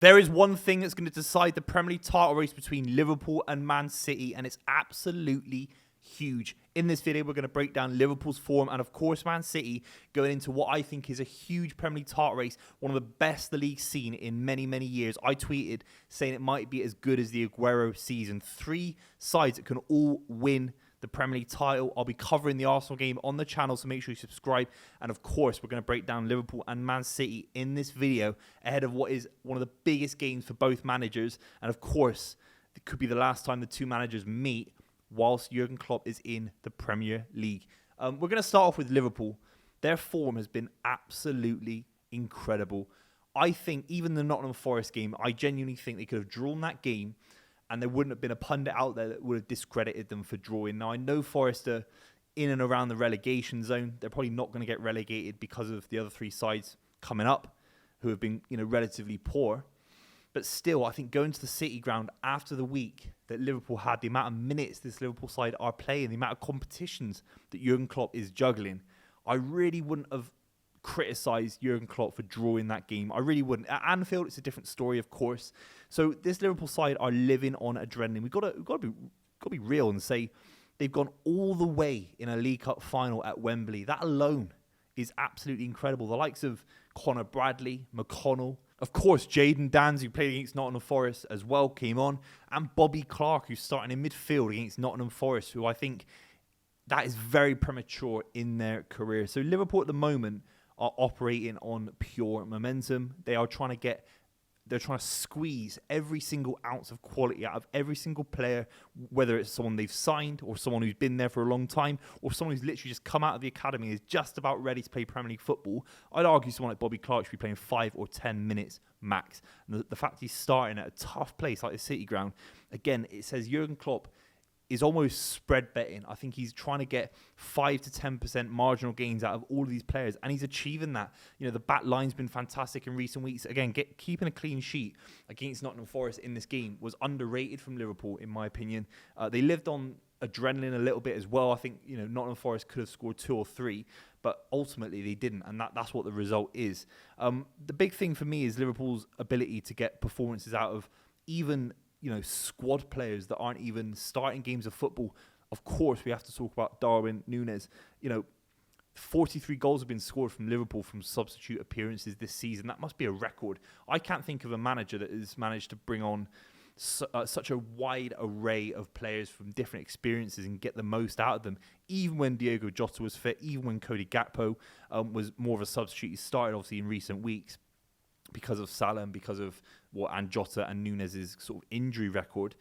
There is one thing that's going to decide the Premier League title race between Liverpool and Man City, and it's absolutely huge. In this video, we're going to break down Liverpool's form and, of course, Man City going into what I think is a huge Premier League title race, one of the best the league's seen in many, many years. I tweeted saying it might be as good as the Aguero season. 3 sides that can all win the Premier League title. I'll be covering the Arsenal game on the channel, so make sure you subscribe. And of course, we're going to break down Liverpool and Man City in this video ahead of what is one of the biggest games for both managers. And of course, it could be the last time the two managers meet whilst Jurgen Klopp is in the Premier League. We're going to start off with Liverpool. Their form has been absolutely incredible. I think even the Nottingham Forest game, I genuinely think they could have drawn that game and there wouldn't have been a pundit out there that would have discredited them for drawing. Now, I know Forest are in and around the relegation zone. They're probably not going to get relegated because of the other 3 sides coming up who have been, relatively poor. But still, I think going to the City ground after the week that Liverpool had, the amount of minutes this Liverpool side are playing, the amount of competitions that Jurgen Klopp is juggling, I really wouldn't have criticised Jurgen Klopp for drawing that game. I really wouldn't. At Anfield, it's a different story, of course. So this Liverpool side are living on adrenaline. We've got to be real and say they've gone all the way in a League Cup final at Wembley. That alone is absolutely incredible. The likes of Conor Bradley, McConnell, of course, Jadon Danns, who played against Nottingham Forest as well, came on, and Bobby Clark, who's starting in midfield against Nottingham Forest, who I think that is very premature in their career. So Liverpool at the moment are operating on pure momentum. They're trying to squeeze every single ounce of quality out of every single player, whether it's someone they've signed or someone who's been there for a long time or someone who's literally just come out of the academy and is just about ready to play Premier League football. I'd argue someone like Bobby Clark should be playing 5 or 10 minutes max. And the fact he's starting at a tough place like the City ground, again, it says Jurgen Klopp is almost spread betting. I think he's trying to get 5 to 10% marginal gains out of all of these players, and he's achieving that. The back line's been fantastic in recent weeks. Again, keeping a clean sheet against Nottingham Forest in this game was underrated from Liverpool, in my opinion. They lived on adrenaline a little bit as well. I think Nottingham Forest could have scored 2 or 3, but ultimately they didn't, and that's what the result is. The big thing for me is Liverpool's ability to get performances out of even squad players that aren't even starting games of football. Of course, we have to talk about Darwin Núñez. 43 goals have been scored from Liverpool from substitute appearances this season. That must be a record. I can't think of a manager that has managed to bring on such a wide array of players from different experiences and get the most out of them. Even when Diogo Jota was fit, even when Cody Gakpo was more of a substitute. He started, obviously, in recent weeks because of Salah and because of and Jota and Núñez's sort of injury record.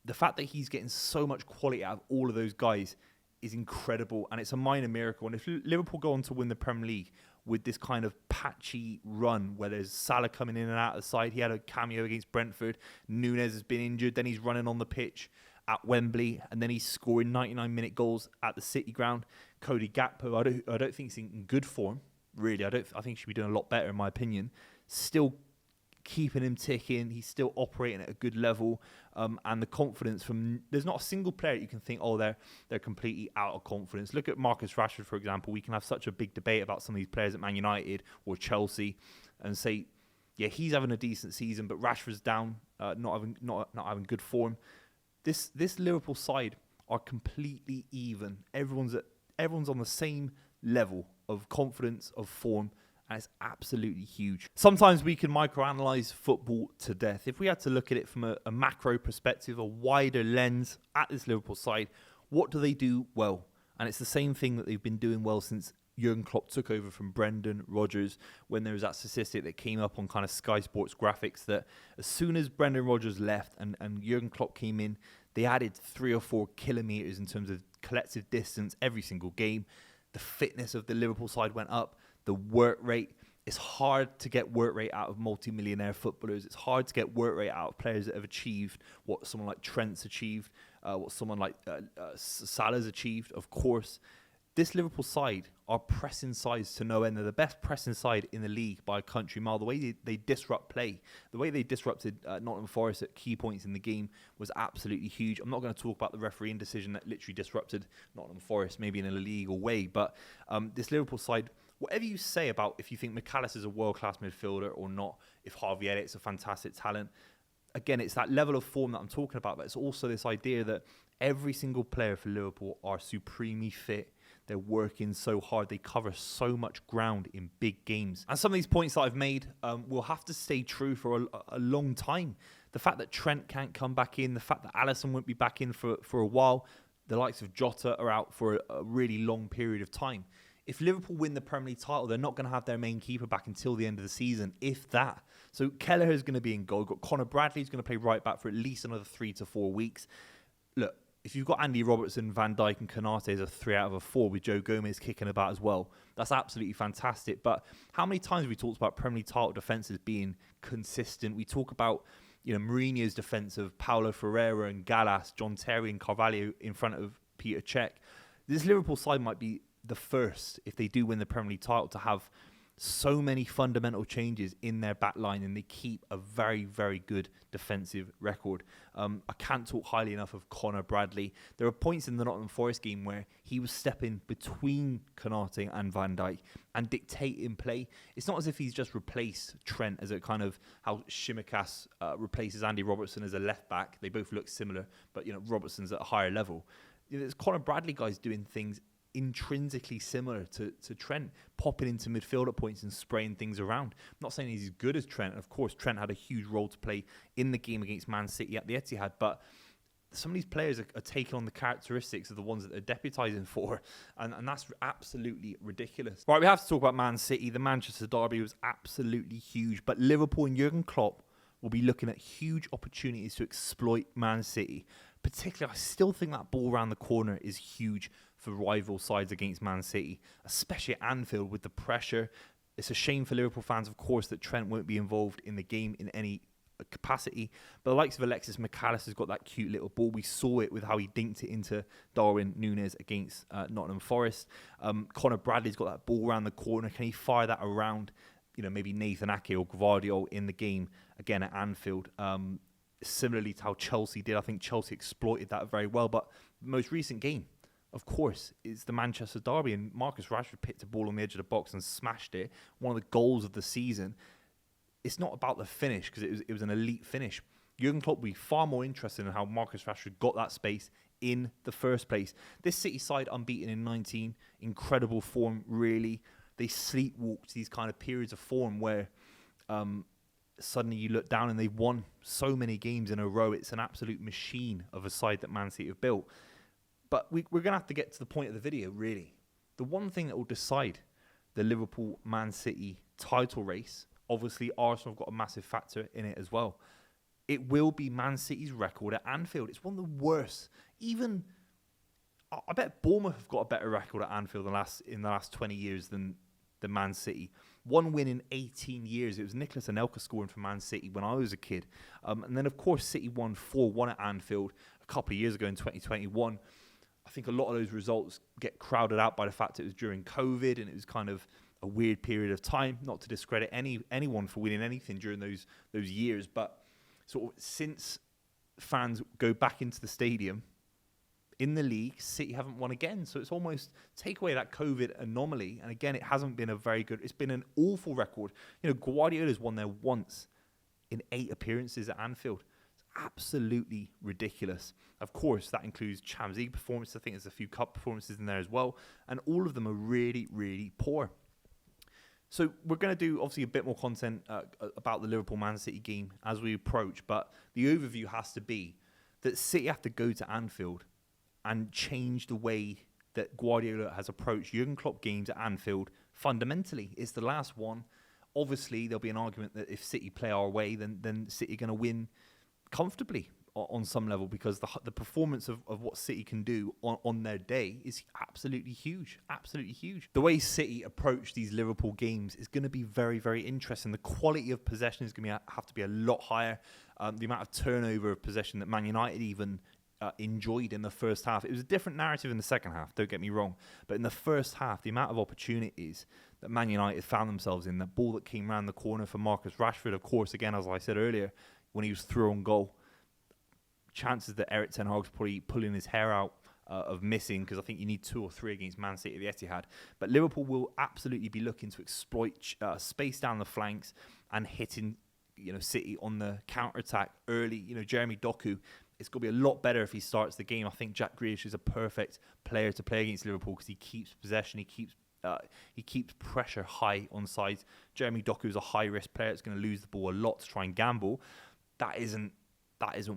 The fact that he's getting so much quality out of all of those guys is incredible, and it's a minor miracle. And if Liverpool go on to win the Premier League with this kind of patchy run where there's Salah coming in and out of the side, he had a cameo against Brentford, Núñez has been injured, then he's running on the pitch at Wembley, and then he's scoring 99-minute goals at the City ground. Cody Gakpo, I don't think he's in good form, really. I think he should be doing a lot better, in my opinion. Still keeping him ticking. He's still operating at a good level, and the confidence from there's not a single player you can think, they're completely out of confidence. Look at Marcus Rashford, for example. We can have such a big debate about some of these players at Man United or Chelsea, and say, yeah, he's having a decent season, but Rashford's down, not having good form. This Liverpool side are completely even. Everyone's on the same level of confidence, of form. And it's absolutely huge. Sometimes we can microanalyze football to death. If we had to look at it from a macro perspective, a wider lens at this Liverpool side, what do they do well? And it's the same thing that they've been doing well since Jurgen Klopp took over from Brendan Rodgers, when there was that statistic that came up on kind of Sky Sports graphics that as soon as Brendan Rodgers left and Jurgen Klopp came in, they added 3 or 4 kilometres in terms of collective distance every single game. The fitness of the Liverpool side went up. The work rate, it's hard to get work rate out of multi-millionaire footballers. It's hard to get work rate out of players that have achieved what someone like Trent's achieved, what someone like Salah's achieved, of course. This Liverpool side are pressing sides to no end. They're the best pressing side in the league by a country mile. The way they disrupt play, the way they disrupted Nottingham Forest at key points in the game was absolutely huge. I'm not going to talk about the refereeing decision that literally disrupted Nottingham Forest, maybe in an illegal way, but this Liverpool side whatever you say about if you think McAllister is a world-class midfielder or not, if Harvey Elliott's a fantastic talent, again, it's that level of form that I'm talking about, but it's also this idea that every single player for Liverpool are supremely fit. They're working so hard. They cover so much ground in big games. And some of these points that I've made will have to stay true for a long time. The fact that Trent can't come back in, the fact that Alisson won't be back in for a while, the likes of Jota are out for a really long period of time. If Liverpool win the Premier League title, they're not going to have their main keeper back until the end of the season, if that. So Kelleher is going to be in goal. We've got Conor Bradley who's going to play right back for at least another 3 to 4 weeks. Look, if you've got Andy Robertson, Van Dijk and Konate as a 3 out of 4 with Joe Gomez kicking about as well, that's absolutely fantastic. But how many times have we talked about Premier League title defences being consistent? We talk about, Mourinho's defence of Paulo Ferreira and Gallas, John Terry and Carvalho in front of Peter Cech. This Liverpool side might be the first, if they do win the Premier League title, to have so many fundamental changes in their back line, and they keep a very, very good defensive record. I can't talk highly enough of Conor Bradley. There are points in the Nottingham Forest game where he was stepping between Konate and Van Dijk and dictating play. It's not as if he's just replaced Trent as a kind of how Shimikas replaces Andy Robertson as a left back. They both look similar, but Robertson's at a higher level. There's Conor Bradley guys doing things intrinsically similar to Trent, popping into midfield at points and spraying things around. I'm not saying he's as good as Trent, and of course Trent had a huge role to play in the game against Man City at the Etihad, but some of these players are taking on the characteristics of the ones that they're deputising for, and that's absolutely ridiculous. Right, we have to talk about Man City. The Manchester derby was absolutely huge, but Liverpool and Jurgen Klopp will be looking at huge opportunities to exploit Man City. Particularly, I still think that ball around the corner is huge for rival sides against Man City, especially at Anfield with the pressure. It's a shame for Liverpool fans, of course, that Trent won't be involved in the game in any capacity. But the likes of Alexis McAllister's got that cute little ball. We saw it with how he dinked it into Darwin Núñez against Nottingham Forest. Conor Bradley's got that ball around the corner. Can he fire that around, maybe Nathan Ake or Gvardiol in the game again at Anfield? Similarly to how Chelsea did. I think Chelsea exploited that very well. But the most recent game, of course, is the Manchester derby, and Marcus Rashford picked a ball on the edge of the box and smashed it. One of the goals of the season. It's not about the finish, because it was an elite finish. Jurgen Klopp will be far more interested in how Marcus Rashford got that space in the first place. This City side, unbeaten in 19, incredible form, really. They sleepwalked these kind of periods of form where suddenly you look down and they've won so many games in a row. It's an absolute machine of a side that Man City have built. But we're going to have to get to the point of the video, really. The one thing that will decide the Liverpool-Man City title race, obviously Arsenal have got a massive factor in it as well. It will be Man City's record at Anfield. It's one of the worst. Even, I bet Bournemouth have got a better record at Anfield in the last 20 years than Man City. One win in 18 years. It was Nicolas Anelka scoring for Man City when I was a kid. And then, of course, City won 4-1 at Anfield a couple of years ago in 2021. I think a lot of those results get crowded out by the fact it was during COVID and it was kind of a weird period of time. Not to discredit anyone for winning anything during those years, but sort of since fans go back into the stadium in the league, City haven't won again. So it's almost take away that COVID anomaly. And again, it hasn't been a very good, it's been an awful record. Guardiola's won there once in 8 appearances at Anfield. It's absolutely ridiculous. Of course, that includes Champions League performances. I think there's a few cup performances in there as well. And all of them are really, really poor. So we're going to do, obviously, a bit more content about the Liverpool-Man City game as we approach. But the overview has to be that City have to go to Anfield and change the way that Guardiola has approached Jurgen Klopp games at Anfield fundamentally. It's the last one. Obviously, there'll be an argument that if City play our way, then City are going to win comfortably on some level, because the performance of what City can do on their day is absolutely huge. Absolutely huge. The way City approach these Liverpool games is going to be very, very interesting. The quality of possession is going to have to be a lot higher. The amount of turnover of possession that Man United even enjoyed in the first half. It was a different narrative in the second half, don't get me wrong. But in the first half, the amount of opportunities that Man United found themselves in, that ball that came around the corner for Marcus Rashford, of course, again, as I said earlier, when he was through on goal, chances that Erik ten Hag's probably pulling his hair out of missing, because I think you need 2 or 3 against Man City at the Etihad. But Liverpool will absolutely be looking to exploit space down the flanks and hitting City on the counter-attack early. Jeremy Doku, it's going to be a lot better if he starts the game. I think Jack Grealish is a perfect player to play against Liverpool because he keeps possession, he keeps pressure high on sides. Jeremy Doku is a high-risk player. It's going to lose the ball a lot to try and gamble. That isn't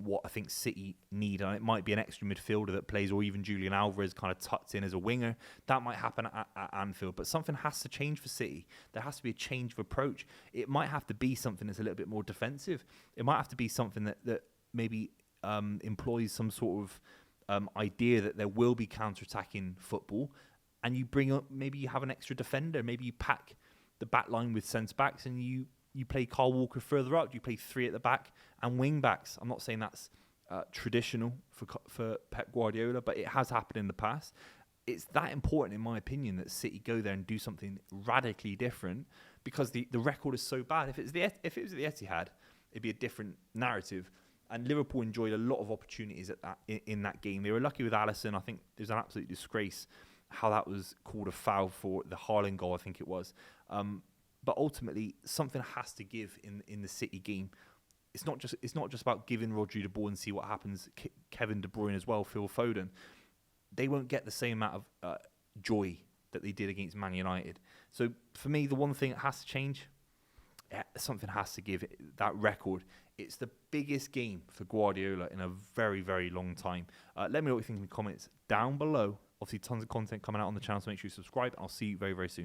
what I think City need. And it might be an extra midfielder that plays, or even Julian Alvarez kind of tucked in as a winger. That might happen at Anfield. But something has to change for City. There has to be a change of approach. It might have to be something that's a little bit more defensive. It might have to be something that maybe employs some sort of idea that there will be counter-attacking football. And you bring up, maybe you have an extra defender. Maybe you pack the back line with centre-backs and you play Kyle Walker further up. You play 3 at the back and wing-backs. I'm not saying that's traditional for Pep Guardiola, but it has happened in the past. It's that important, in my opinion, that City go there and do something radically different, because the record is so bad. If it was the Etihad, it'd be a different narrative. And Liverpool enjoyed a lot of opportunities in that game. They were lucky with Alisson. I think there's an absolute disgrace how that was called a foul for the Haaland goal, I think it was. But ultimately, something has to give in the City game. It's not just about giving Rodri the ball and see what happens. Kevin De Bruyne as well, Phil Foden. They won't get the same amount of joy that they did against Man United. So for me, the one thing that has to change, something has to give. That record, it's the biggest game for Guardiola in a very, very long time. Let me know what you think in the comments down below. Obviously, tons of content coming out on the channel, so make sure you subscribe. I'll see you very, very soon.